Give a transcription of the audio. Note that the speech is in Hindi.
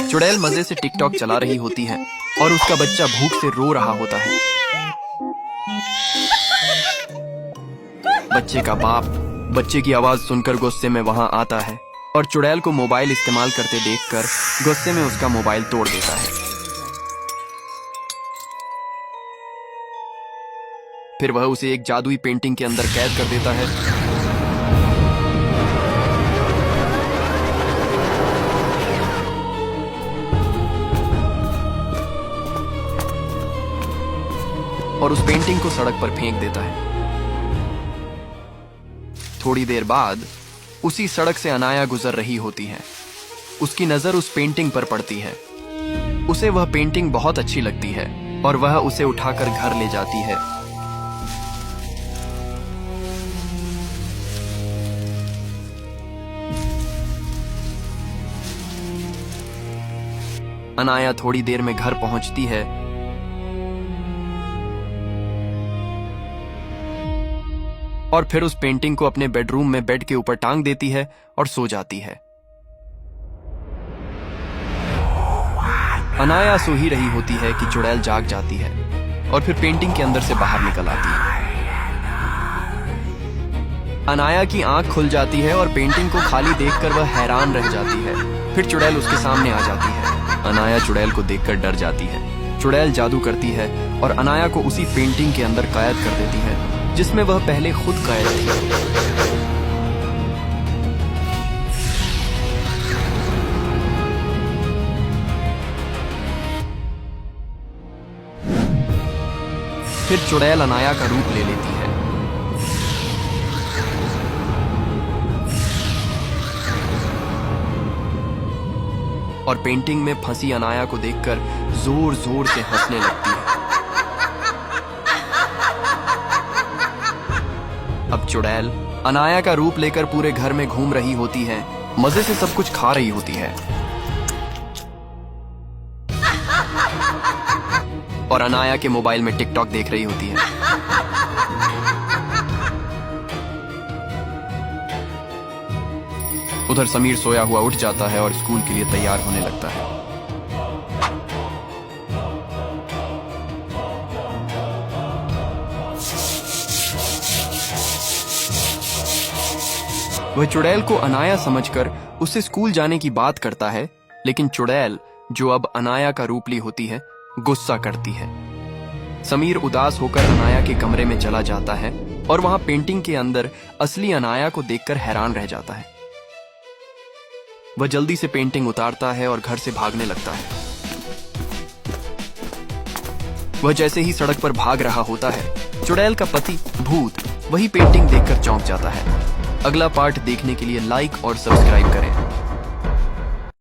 चुड़ैल मजे से टिकटॉक चला रही होती है और उसका बच्चा भूख से रो रहा होता है। बच्चे का बाप बच्चे की आवाज सुनकर गुस्से में वहां आता है और चुड़ैल को मोबाइल इस्तेमाल करते देखकर गुस्से में उसका मोबाइल तोड़ देता है। फिर वह उसे एक जादुई पेंटिंग के अंदर कैद कर देता है। और उस पेंटिंग को सड़क पर फेंक देता है। थोड़ी देर बाद उसी सड़क से अनाया गुजर रही होती है। उसकी नजर उस पेंटिंग पर पड़ती है। उसे वह पेंटिंग बहुत अच्छी लगती है और वह उसे उठाकर घर ले जाती है। अनाया थोड़ी देर में घर पहुंचती है और फिर उस पेंटिंग को अपने बेडरूम में बेड के ऊपर टांग देती है और सो जाती है। अनाया सो ही रही होती है कि चुड़ैल जाग जाती है और फिर पेंटिंग के अंदर से बाहर निकल आती है। अनाया की आंख खुल जाती है और पेंटिंग को खाली देखकर वह हैरान रह जाती है। फिर चुड़ैल उसके सामने आ जाती है। अनाया चुड़ैल को देखकर डर जाती है। चुड़ैल जादू करती है और अनाया को उसी पेंटिंग के अंदर कैद कर देती है जिसमें वह पहले खुद कैद थी। फिर चुड़ैल अनाया का रूप ले लेती है। और पेंटिंग में फंसी अनाया को देखकर जोर जोर से हंसने लगती है। अब चुड़ैल अनाया का रूप लेकर पूरे घर में घूम रही होती है, मजे से सब कुछ खा रही होती है। और अनाया के मोबाइल में टिकटॉक देख रही होती है। उधर समीर सोया हुआ उठ जाता है और स्कूल के लिए तैयार होने लगता है। वह चुड़ैल को अनाया समझकर उससे स्कूल जाने की बात करता है, लेकिन चुड़ैल जो अब अनाया का रूप ली होती है गुस्सा करती है। समीर उदास होकर अनाया के कमरे में चला जाता है और वहां पेंटिंग के अंदर असली अनाया को देखकर हैरान रह जाता है। वह जल्दी से पेंटिंग उतारता है और घर से भागने लगता है। वह जैसे ही सड़क पर भाग रहा होता है, चुड़ैल का पति भूत वही पेंटिंग देखकर चौंक जाता है। अगला पार्ट देखने के लिए लाइक और सब्सक्राइब करें।